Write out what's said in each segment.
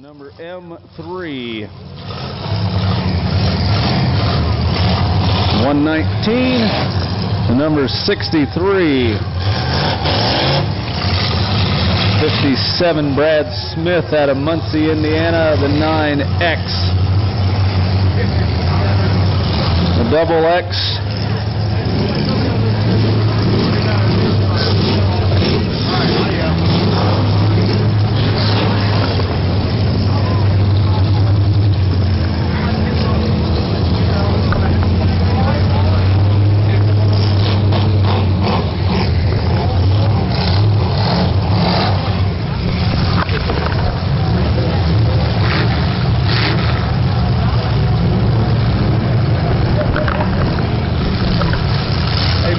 number M3. 119, the number 63. 57, Brad Smith out of Muncie, Indiana, the 9X. The double X.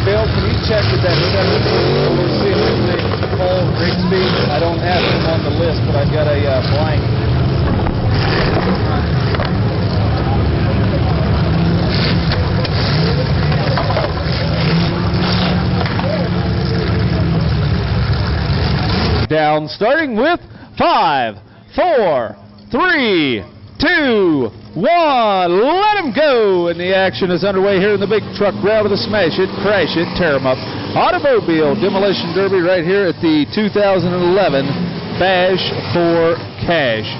Bill, can you check with that 7 or see if it's Paul Rigsby? I don't have him on the list, but I've got a blank. Down, starting with 5, 4, 3, 2, 1. Let him go. And the action is underway here in the big truck round of the smash it, crash it, tear 'em up automobile demolition derby right here at the 2011 Bash for Cash.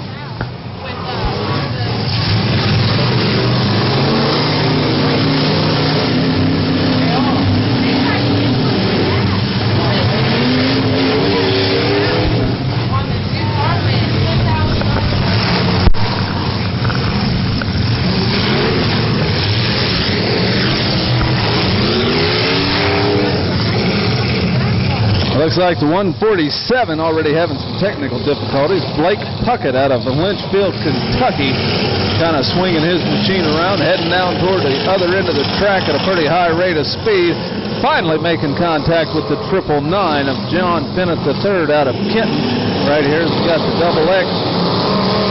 Looks like the 147 already having some technical difficulties. Blake Puckett out of Lynchfield, Kentucky, kind of swinging his machine around, heading down toward the other end of the track at a pretty high rate of speed. Finally making contact with the 999 of John Bennett III out of Kenton. Right here, we've got the double X.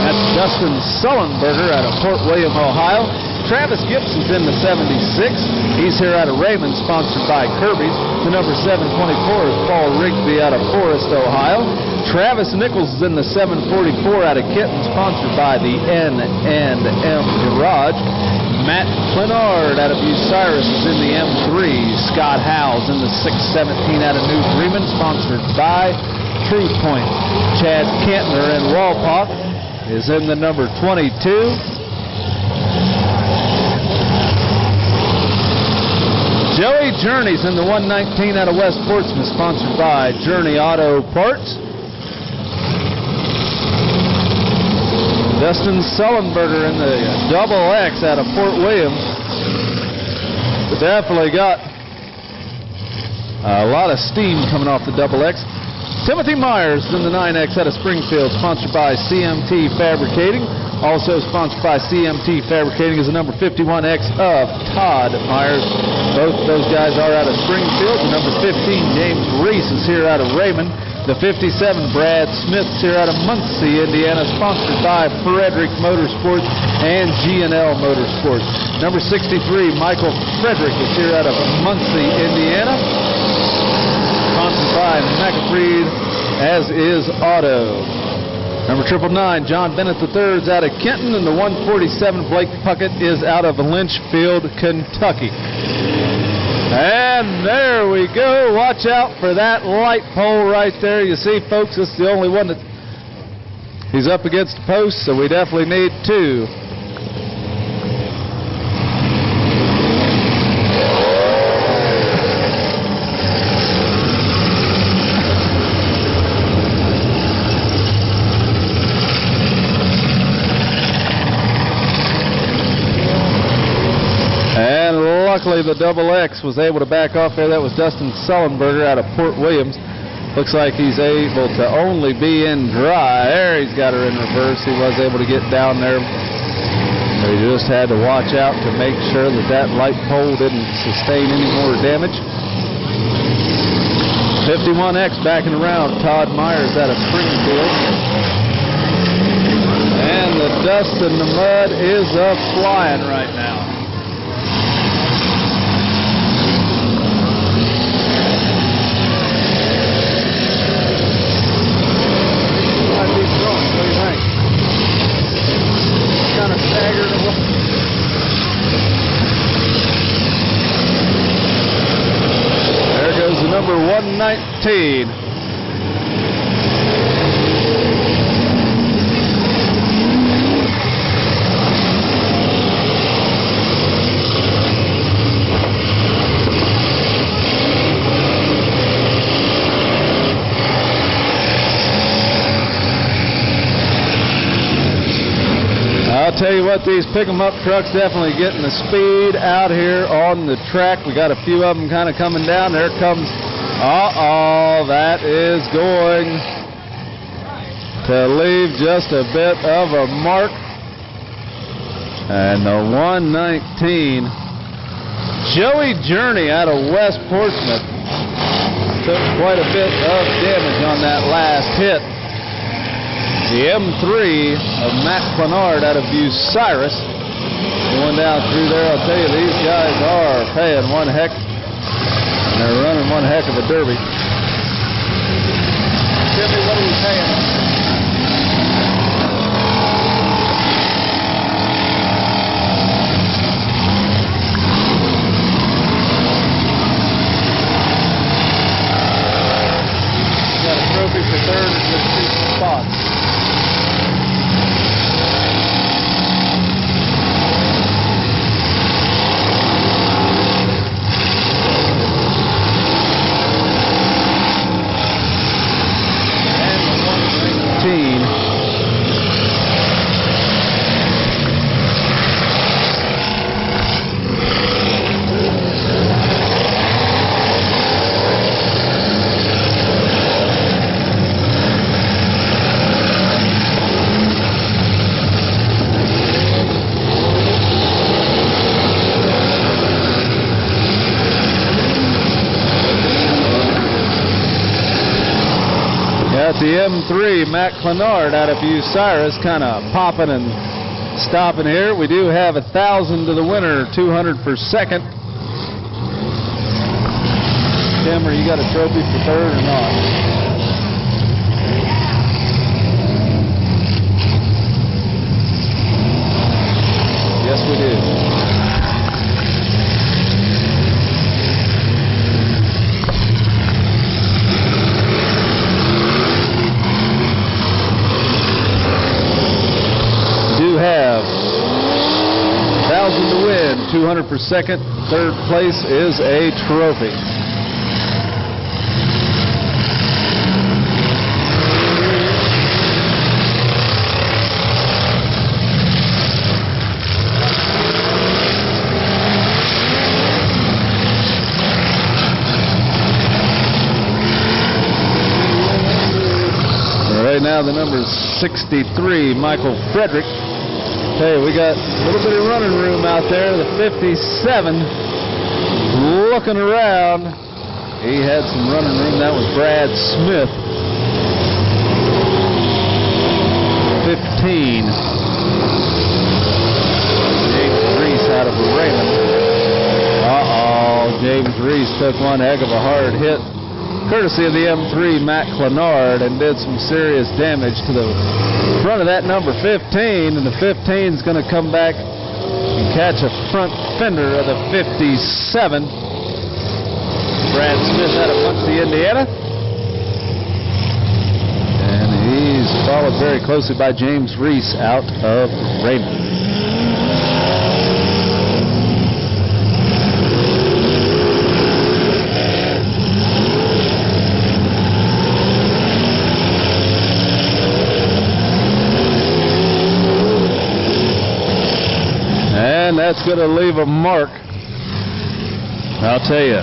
That's Dustin Sullenberger out of Fort William, Ohio. Travis Gibson's in the 76. He's here out of Raymond, sponsored by Kirby's. The number 724 is Paul Rigsby out of Forest, Ohio. Travis Nichols is in the 744 out of Kenton, sponsored by the N&M Garage. Matt Clenard out of Bucyrus is in the M3. Scott Howell's in the 617 out of New Bremen, sponsored by Truth Point. Chad Kantner in Walpaw is in the number 22. Joey Journey's in the 119 out of West Portsmouth, sponsored by Journey Auto Parts. Dustin Sullenberger in the double X out of Fort Williams. Definitely got a lot of steam coming off the double X. Timothy Myers in the 9X out of Springfield, sponsored by CMT Fabricating. Also sponsored by CMT Fabricating is the number 51X of Todd Myers. Both of those guys are out of Springfield. The number 15, James Reese, is here out of Raymond. The 57, Brad Smith, is here out of Muncie, Indiana, sponsored by Frederick Motorsports and G&L Motorsports. Number 63, Michael Frederick, is here out of Muncie, Indiana, sponsored by McAfee, as is Auto. Number 999, John Bennett III is out of Kenton, and the 147, Blake Puckett, is out of Lynchfield, Kentucky. And there we go. Watch out for that light pole right there. You see, folks, this is the only one that he's up against the post, so we definitely need two. Luckily, the double X was able to back off there. That was Dustin Sullenberger out of Fort Williams. Looks like he's able to only be in dry. There, he's got her in reverse. He was able to get down there. He just had to watch out to make sure that that light pole didn't sustain any more damage. 51X backing around. Todd Myers out of Springfield. And the dust and the mud is flying right now. 16. I'll tell you what, these pick-em-up trucks definitely getting the speed out here on the track. We got a few of them kind of coming down. There comes, that is going to leave just a bit of a mark. And the 119, Joey Journey out of West Portsmouth, took quite a bit of damage on that last hit. The M3 of Matt Clenard out of Bucyrus going down through there. I'll tell you, these guys are paying one heck, and they're running one heck of a derby. Timmy, what are we paying? Got a trophy for third and just 2 spots. The M3, Matt Clenard out of Bucyrus, kind of popping and stopping here. We do have 1,000 to the winner, 200 for second. Tim, you got a trophy for third or not? Yes, we do. Have 1,000 to win, 200 for second. Third place is a trophy. Right now the number is 63, Michael Frederick. Hey, we got a little bit of running room out there. The 57 looking around. He had some running room. That was Brad Smith. 15. James Reese out of Raymond. James Reese took one heck of a hard hit, courtesy of the M3 Matt Clenard, and did some serious damage to the front of that number 15, and the 15 is going to come back and catch a front fender of the 57. Brad Smith out of Muncie, Indiana. And he's followed very closely by James Reese out of Raymond. And that's going to leave a mark. I'll tell you,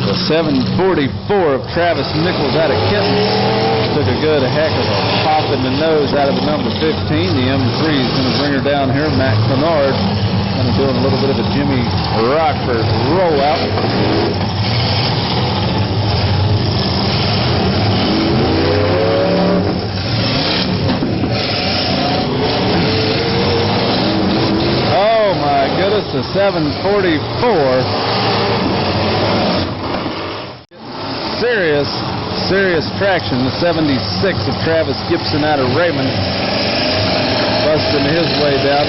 the 744 of Travis Nichols out of Kenton took a good heck of a pop in the nose out of the number 15. The M3 is going to bring her down here. Matt Clenard kind of doing a little bit of a Jimmy Rockford rollout. The 744. Serious traction. The 76 of Travis Gibson out of Raymond, busting his way down.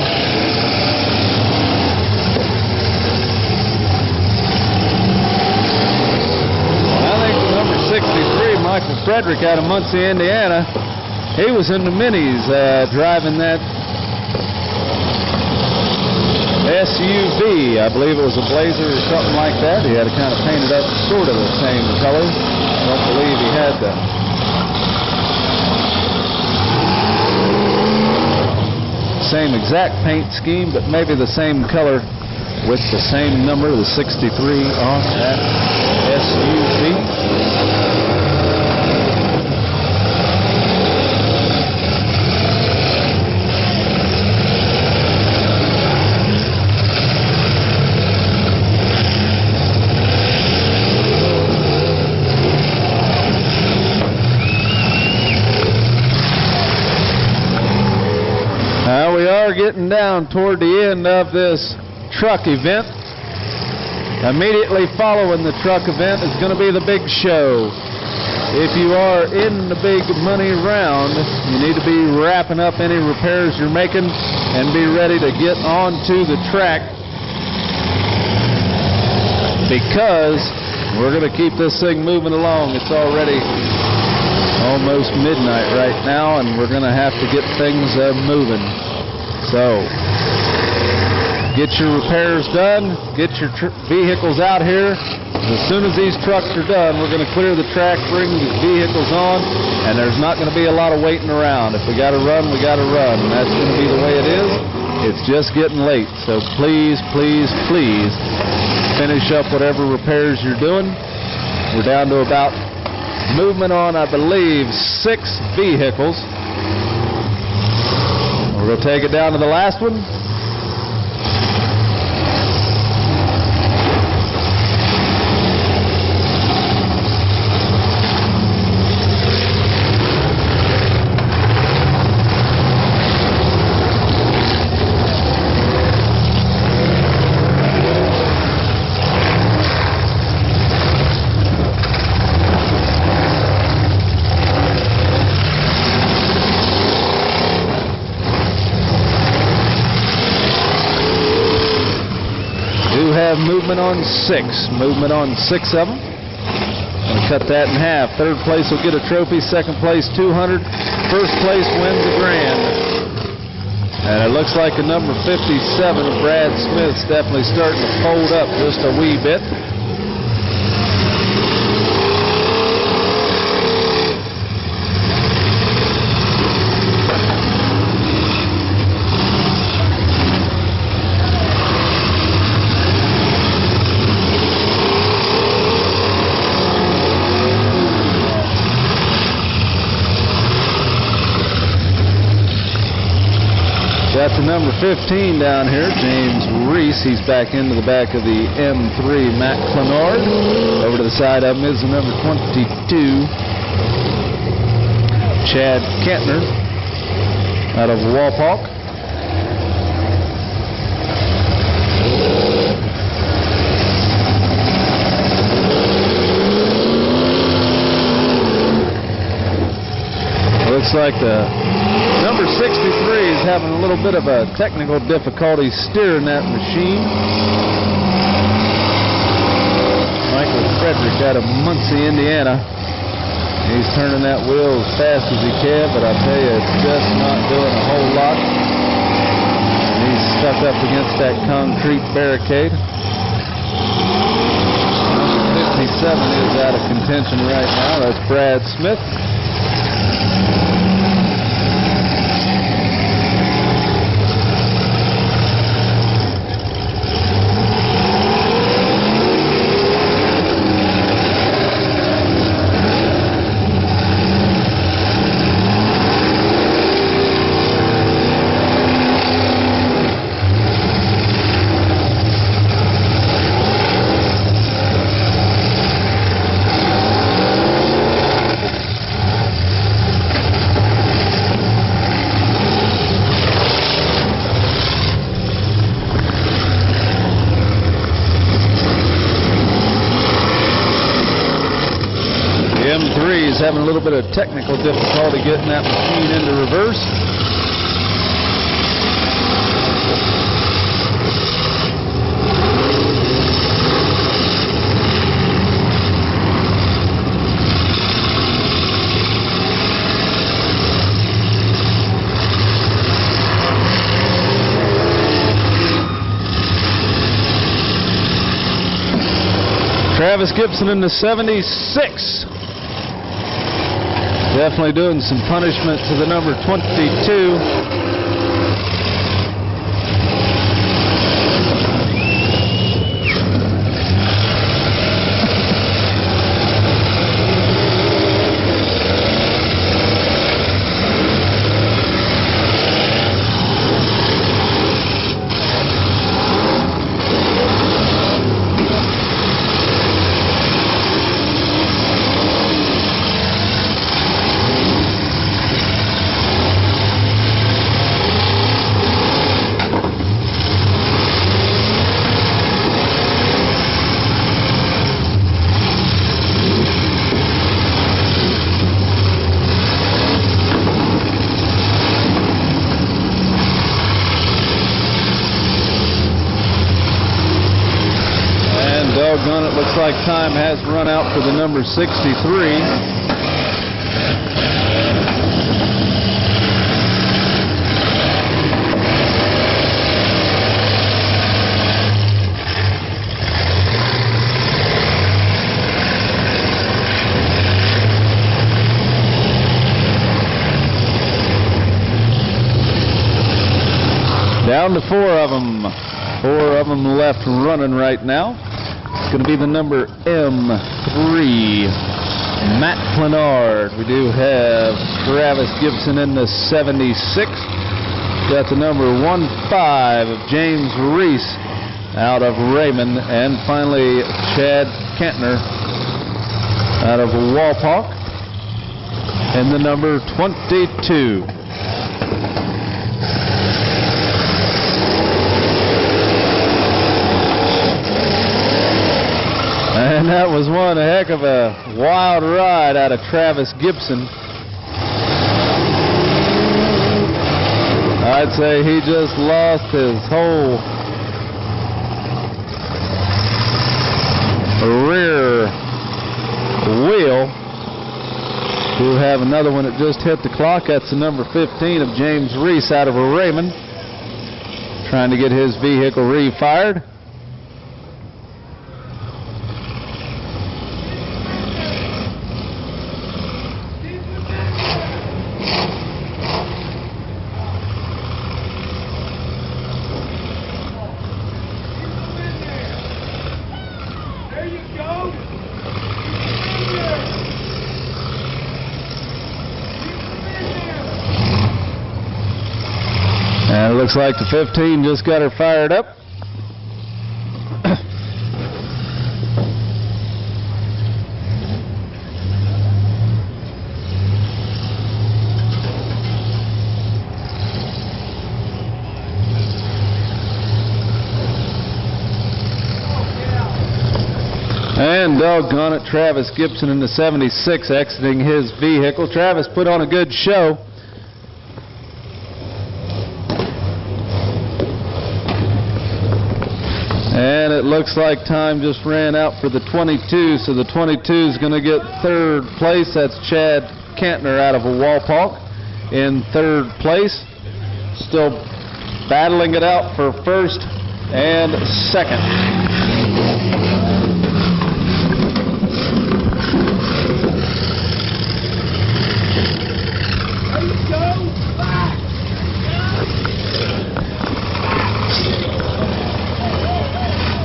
I think the number 16 Frederick out of Muncie, Indiana. He was in the minis driving that SUV. I believe it was a Blazer or something like that. He had it kind of painted up sort of the same color. Don't believe he had the same exact paint scheme, but maybe the same color with the same number, the 63 on that SUV. We are getting down toward the end of this truck event. Immediately following the truck event is going to be the big show. If you are in the big money round, you need to be wrapping up any repairs you're making and be ready to get onto the track, because we're going to keep this thing moving along. It's already almost midnight right now, and we're going to have to get things moving. So, get your repairs done, get your vehicles out here. As soon as these trucks are done, we're going to clear the track, bring the vehicles on, and there's not going to be a lot of waiting around. If we got to run, we got to run, and that's going to be the way it is. It's just getting late, so please, please, please finish up whatever repairs you're doing. We're down to about movement on, I believe, 6 vehicles. We're going to take it down to the last one. Movement on 6. Movement on 6 of them. I'm going to cut that in half. Third place will get a trophy. Second place, $200. First place wins a grand. And it looks like the number 57 of Brad Smith's definitely starting to fold up just a wee bit. Got the number 15 down here, James Reese. He's back into the back of the M3 Mack Clenard. Over to the side of him is the number 22, Chad Kentner, out of Walpock. Looks like the number 63 is having a little bit of a technical difficulty steering that machine. Michael Frederick out of Muncie, Indiana. He's turning that wheel as fast as he can, but I tell you, it's just not doing a whole lot. And he's stuck up against that concrete barricade. Number 57 is out of contention right now. That's Brad Smith. M3 is having a little bit of technical difficulty getting that machine into reverse. Travis Gibson in the 76. Definitely doing some punishment to the number 22. Doggone, it looks like time has run out for the number 63. Down to 4 of them. 4 of them left running right now. It's going to be the number M3, Matt Clenard. We do have Travis Gibson in the 76. Got the number 15 of James Reese out of Raymond. And finally, Chad Kantner out of Walpock in the number 22. And that was one heck of a wild ride out of Travis Gibson. I'd say he just lost his whole rear wheel. We have another one that just hit the clock. That's the number 15 of James Reese out of Raymond, trying to get his vehicle refired. And it looks like the 15 just got her fired up. And doggone it, Travis Gibson in the 76 exiting his vehicle. Travis put on a good show. And it looks like time just ran out for the 22, so the 22 is going to get 3rd place. That's Chad Kantner out of Walpock in 3rd place. Still battling it out for 1st and 2nd.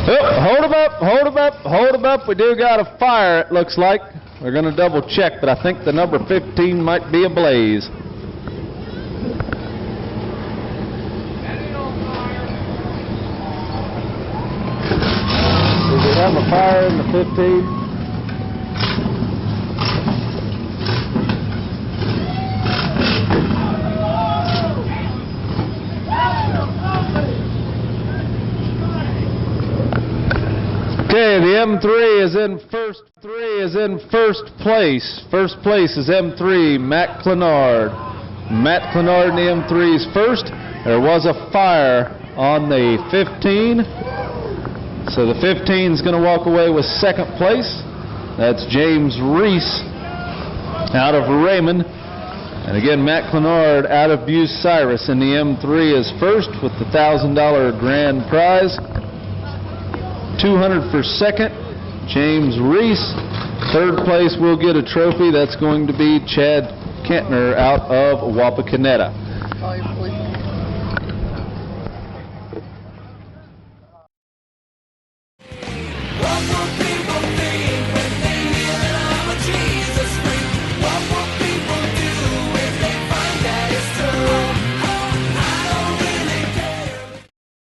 Oh, hold them up. We do got a fire, it looks like. We're going to double check, but I think the number 15 might be ablaze. Do we have a fire in the 15? Okay, the M3 is in first place. First place is M3, Matt Clenard. Matt Clenard in the M3 is first. There was a fire on the 15. So the 15 is going to walk away with 2nd place. That's James Reese out of Raymond. And again, Matt Clenard out of Bucyrus in the M3 is first with the $1,000 grand prize. $200 for 2nd, James Reese. Third place will get a trophy. That's going to be Chad Kentner out of Wapakoneta.